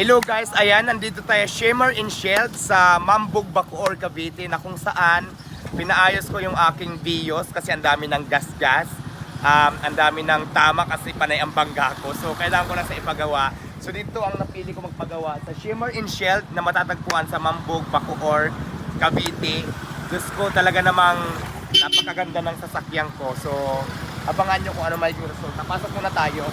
Hello guys, ayan, nandito tayo Shimmer in Shield sa Mambog, Bacoor, Cavite na kung saan pinaayos ko yung aking Vios kasi ang dami ng gas-gas. Ang dami ng tama kasi panay ang bangga ko. So kailangan ko na sa ipagawa. So dito ang napili ko magpagawa sa Shimmer in Shield na matatagpuan sa Mambog, Bacoor, Cavite. Diyos ko, talaga namang napakaganda ng sasakyan ko. So abangan nyo kung ano magiging resulta. Pasok muna tayo.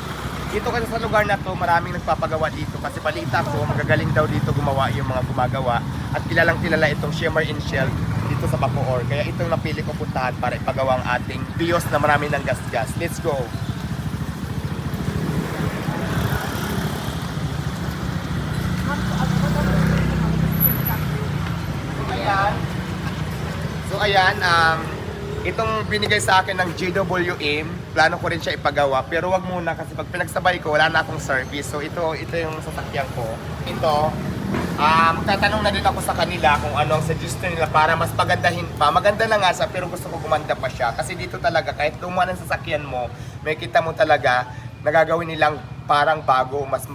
Dito kasi sa lugar na to, maraming nagpapagawa dito kasi balita ko, magagaling daw dito gumawa yung mga gumagawa at kilalang kilala itong Shimmer in Shield dito sa Bacoor. Kaya itong napili ko puntahan para ipagawa ang ating Vios na marami ng gas-gas. Let's go! So ayan, itong binigay sa akin ng GWM, plano ko rin siya ipagawa, pero wag muna kasi pag pinagsabay ko, wala na akong service. So ito yung sasakyan ko. Ito, magtatanong na din ako sa kanila kung ano ang suggestion nila para mas pagandahin pa. Maganda na nga siya, pero gusto ko gumanda pa siya. Kasi dito talaga, kahit luma ng sasakyan mo, may kita mo talaga, nagagawin nilang parang bago, mas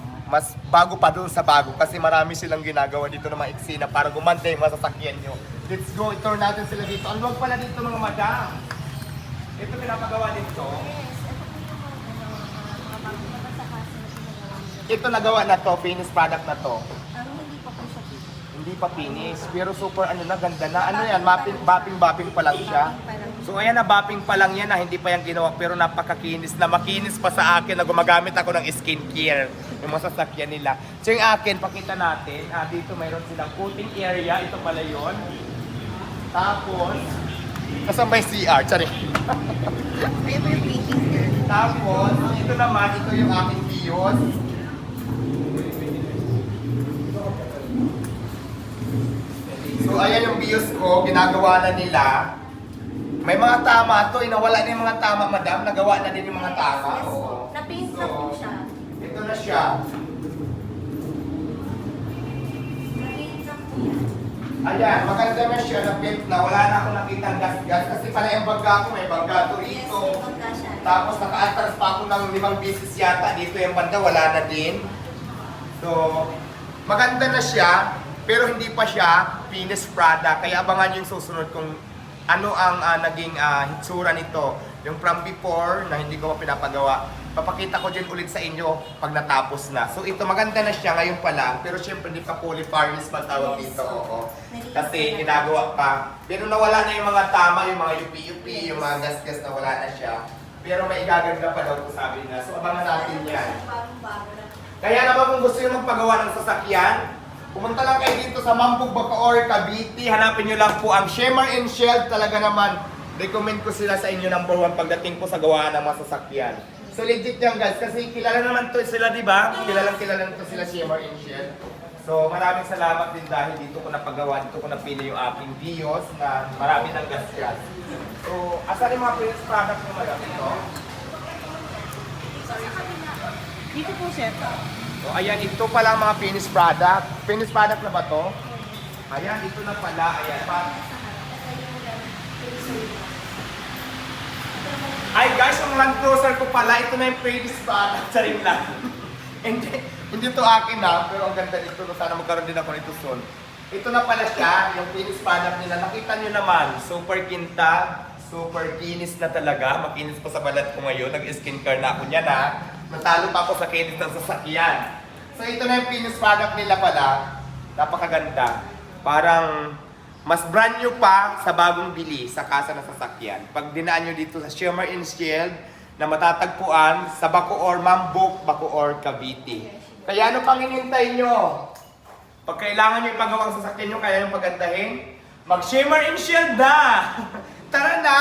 bago pa doon sa bago. Kasi marami silang ginagawa dito na mga eksena para gumanda yung mga sasakyan nyo. Let's go, i-tour natin sila dito. Ang luwag pala dito mga madam. Ito pinapagawa dito. Ito nagawa na to, finished product na to. Hindi pa po siya dito. Hindi pa finish, pero super ano na, ganda na. Ano yan, bapping pa lang siya. So ayan na, bapping pa lang yan na, hindi pa yan ginawa, pero napakakinis na. Makinis pa sa akin na gumagamit ako ng skincare. Yung mga sasakyan nila. So yung akin, pakita natin. Dito mayroon silang coating area, ito pala yun. Tapos, kasama may CR, tsari. Ayaw po yung painting niya. Tapos, ito naman, ito yung aking Vios. So, ayan yung Vios ko, ginagawa na nila. May mga tama to, nawala na yung mga tama, madam. Nagawa na din yung mga tama. Yes po. Oo. Na-paint na po siya. Ito na siya. Na-paint na po yan. Ayan, maganda na siya na paint na. Wala na akong nakitang gas-gas. Kasi pala yung bangga ko, may bangga to Yes, rito. may bangga siya. Tapos naka-atras pa ako ng 5 beses yata. Dito yung banda, wala na din. So, maganda na siya, pero hindi pa siya finished product. Kaya abangan nyo yung susunod kung ano ang naging hitsura nito. Yung from before, na hindi ko pa pinapagawa. Papakita ko din ulit sa inyo pag natapos na. So ito, maganda na siya ngayon pa lang. Pero syempre, hindi pa fully varnish man tawag Yes, dito. Oo. Nalinis Kasi na. ginagawa pa. Pero nawala na yung mga tama, yung mga yupi-yupi, yung mga gas-gas na wala na siya. Pero may igaganda pa daw ito, sabi na. So abangan natin yan. Bagong-bago na. Kaya naman kung gusto nyo magpagawa ng sasakyan, pumunta lang kayo dito sa Mambog, Bacoor, Cavite. Hanapin nyo lang po ang Shimmer in Shield. Talaga naman, recommend ko sila sa inyo number 1 pagdating po sa gawaan ng mga sasakyan. So legit yan guys, kasi kilala naman to sila, di ba? Kilala nito sila Shimmer in Shield. So maraming salamat din dahil dito ko napagawa, dito ko napili yung aking Vios na marami ng gas-gas. So, asan yung mga finished product nyo madam ito? Dito po, chef. So ayan, ito pala ang mga finished product. Finished product na ba to? Ayan, ito na pala. Ayan. Ay guys, yung Land Cruiser ko pala, ito na yung finished product. Saring lang. hindi to akin na, pero ang ganda nito. Sana magkaroon din ako nito soon. Ito na pala siya, yung finished product nila. Nakita nyo naman, super kinta, super kinis na talaga. Makinis pa sa balat ko ngayon. Nag-skincare na ako niyan ha. Natalo pa ako sa kinis ng sasakyan. So ito na yung finished product nila pala. Napakaganda. Parang mas brand new pa sa bagong bili sa kasa ng sasakyan. Pag dinaan nyo dito sa Shimmer in Shield na matatagpuan sa Bacoor, Mambog, Bacoor, Cavite. Kaya ano pang hinihintay nyo? Pag kailangan nyo ipagawa ang sasakyan nyo, kaya yung pagandahin, mag-Shimmer in Shield na! Tara na!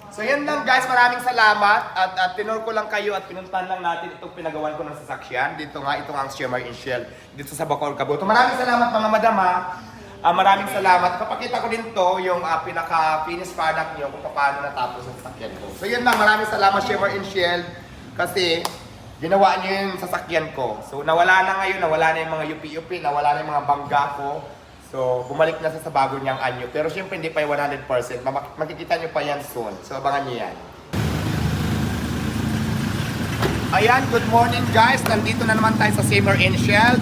So yan lang guys, maraming salamat at tinur ko lang kayo at pinuntahan lang natin itong pinagawan ko ng sasakyan. Dito nga, ito nga ang Shimmer in Shield dito sa Bacoor, Cavite. Maraming salamat mga madam ha. Maraming salamat. Kapakita ko din to yung pinaka-finished product nyo kung paano natapos ang sasakyan ko. So yun lang, maraming salamat Shimmer in Shield kasi ginawa nyo yung sasakyan ko. So nawala na ngayon, nawala na yung mga yupi-yupi, nawala na yung mga bangga ko. So, bumalik na sa bago niyang anyo. Pero syempre, hindi pa yung 100%. Makikita niyo pa yan soon. So, abangan niyo yan. Ayan, good morning guys. Nandito na naman tayo sa Shimmer and Shell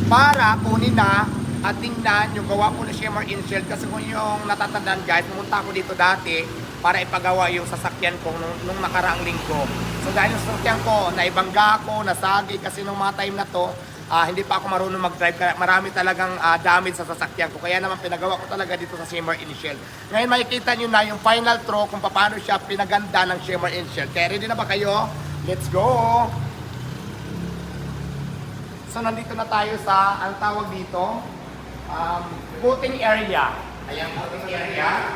para kunin na at tingnan yung gawa po ng Shimmer and Shell. Kasi kung yung natatandaan guys, pumunta ako dito dati para ipagawa yung sasakyan ko nung nakaraang linggo. So dahil yung sasakyan ko, naibangga ako, nasagi kasi nung mga time na to, hindi pa ako marunong mag-drive. Kaya marami talagang damage sa sasakyan ko. Kaya naman pinagawa ko talaga dito sa Shimmer and Shell. Ngayon makikita nyo na yung final throw kung paano siya pinaganda ng Shimmer and Shell. Kaya ready na ba kayo? Let's go! So nandito na tayo sa, ang tawag dito, boating area. Ayan, boating area.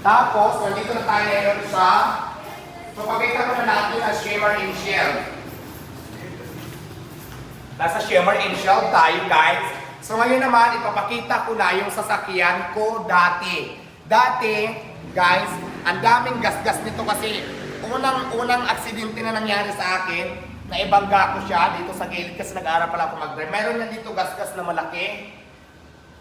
Tapos, nandito na tayo ngayon sa, so pagkita ko na natin ang Shimmer and Shell. Nasa Shimmer and Shell tayo guys. So ngayon naman, ipapakita ko na yung sasakyan ko dati. Dati, guys, ang daming gasgas nito kasi unang aksidente na nangyari sa akin, naibangga ko siya dito sa gilid kasi nag-aaral pala ako mag-drive. Meron yan dito gasgas na malaki.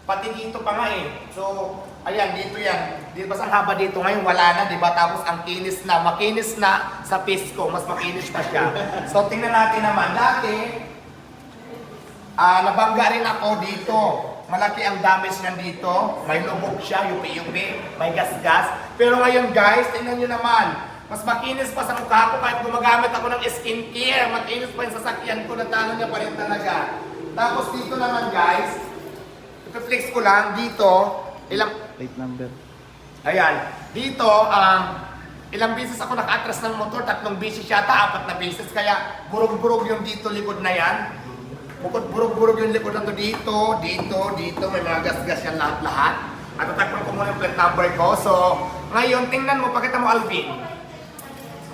Pati dito pa nga eh. So, ayan, dito yan. Di ba ang haba dito ngayon? Wala na, di ba? Tapos ang kinis na, makinis na sa pisco. Mas makinis pa siya. So, tingnan natin naman. Dati, nabangga rin ako dito. Malaki ang damage nandito. May lubog siya, yupi-yupi. May gasgas. Pero ngayon guys, tingnan nyo naman. Mas makinis pa sa mukha ko kahit gumagamit ako ng skincare. Makinis pa yung sasakyan ko, natalo niya pa rin talaga. Tapos dito naman guys, ipiflex ko lang dito, Plate number. ayan, dito, ilang beses ako naka-atras ng motor, 3 beses yata, 4 na beses, kaya burog-burog yung dito likod na yan. Bukod burog-burog yung likod na to dito, may mga gas-gas yan lahat-lahat. At tatakpan ko muna yung plate number ko. So, ngayon, tingnan mo, pakita mo Alvin.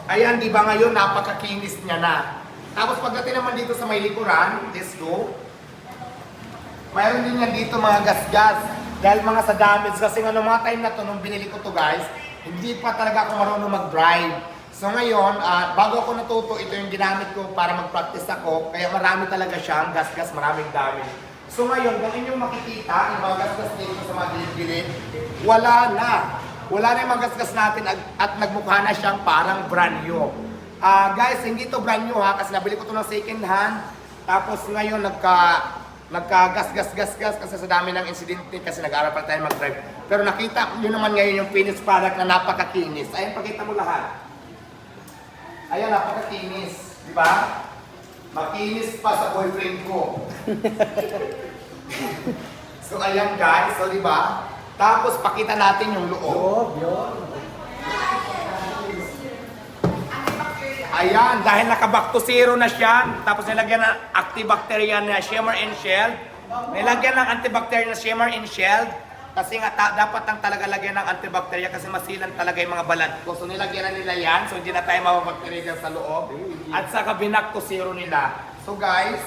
Ayan, di ba ngayon, napakakinis niya na. Tapos pagdating naman dito sa may likuran, let's go. Mayroon din yan dito mga gas-gas. Dahil mga sa damage, kasi nga nung mga time na to, nung binili ko to guys, hindi pa talaga ako marunong mag-drive. So ngayon, bago ako natuto, ito yung ginamit ko para mag-practice ako. Kaya marami talaga siyang gas-gas, maraming damage. So ngayon, kung inyong makikita, yung mga gas-gas dito sa mga gilid-gilid, wala na. Wala na yung mga gas-gas natin at nagmukha na siyang parang brand new. Guys, hindi to brand new ha, kasi nabili ko to ng second hand. Tapos ngayon, nagka-gas-gas-gas-gas kasi sa dami ng insidente kasi nag-aaral pa tayo mag-drive. Pero nakita nyo naman ngayon yung finished product na napakakinis. Ayan, pakita mo lahat. Ayan, napakakinis. Di ba? Makinis pa sa boyfriend ko. So ayan guys, so di ba? Tapos pakita natin yung loob. Ayan, dahil naka-back to zero na siya, tapos nilagyan ng antibacterial na Shimmer and Shell. Nilagyan ng antibacterial na Shimmer and Shell. Kasi nga dapat lang talaga lagyan ng antibacterial kasi masilan talaga yung mga balat ko. So nilagyan na nila yan, so hindi na tayo mababacteria sa loob. At saka binak to zero nila. So guys,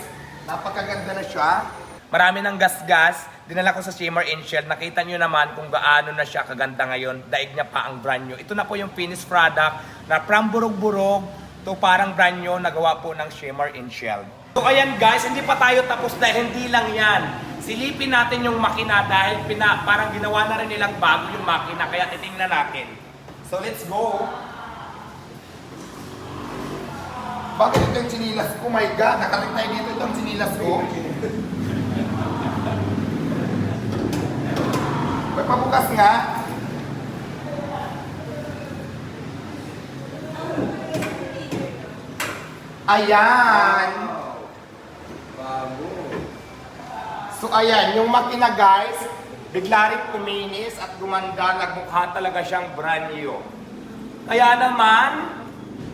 napakaganda na siya. Marami ng gas-gas. Dinala ko sa Shimmer and Shell. Nakita nyo naman kung gaano na siya kaganda ngayon. Daig niya pa ang brand new. Ito na po yung finished product na from burog-burog to parang brand new nagawa po ng Shimmer and Shell. So ayan guys, hindi pa tayo tapos dahil hindi lang yan. Silipin natin yung makina dahil parang ginawa na rin nilang bago yung makina. Kaya titingnan natin. So let's go. Bakit ito yung sinilas ko? My God, nakating tayo dito itong sinilas ko. May pabukas nga. Ayan. So ayan, yung makina guys, bigla rin kuminis at gumanda, nagmukha talaga siyang brand new. Kaya naman,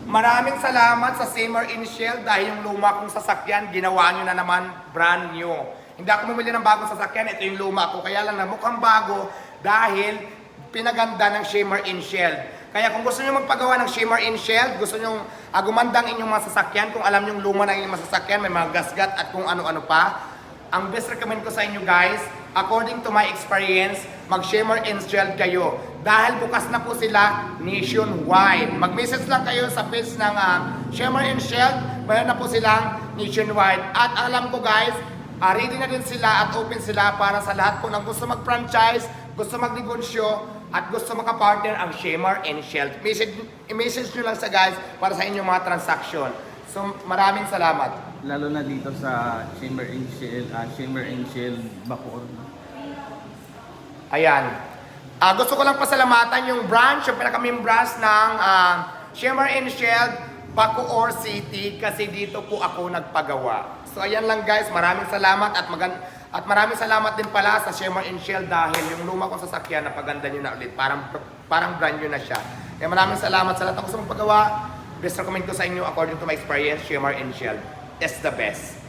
maraming salamat sa Shimmer and Shell dahil yung luma kong sasakyan, ginawa nyo na naman brand new. Hindi ako bumili ng bagong sasakyan, ito yung luma ko. Kaya lang na mukhang bago dahil pinaganda ng Shimmer and Shell. Kaya kung gusto nyo magpagawa ng Shimmer and Shell, gusto nyo gumandang inyong mga sasakyan, kung alam nyo yung luma ng inyong mga sasakyan, may mga gasgat at kung ano-ano pa, ang best recommend ko sa inyo guys, according to my experience, mag-Shimmer and Shell kayo. Dahil bukas na po sila nationwide. Mag-message lang kayo sa page ng Shimmer and Shell, mayroon na po silang nationwide. At alam ko guys, ready na din sila at open sila para sa lahat po ng gusto mag-franchise, gusto mag-negosyo, at gusto makapartner ang Shimmer and Shell. I-message nyo lang sa guys para sa inyong mga transaction. So maraming salamat. Lalo na dito sa Shimmer and Shield Bacoor. Ayan. Gusto ko lang pasalamatan yung branch, yung pinaka-main branch ng Shimmer and Shield Bacoor City kasi dito po ako nagpagawa. So ayan lang guys, maraming salamat at maraming salamat din pala sa Shimmer and Shield dahil yung luma kong sasakyan napaganda nyo na ulit. Parang brand new na siya. Kaya maraming salamat sa lahat ng gusto mong pagawa. Best recommend ko sa inyo according to my experience, Shimmer and Shield is the best.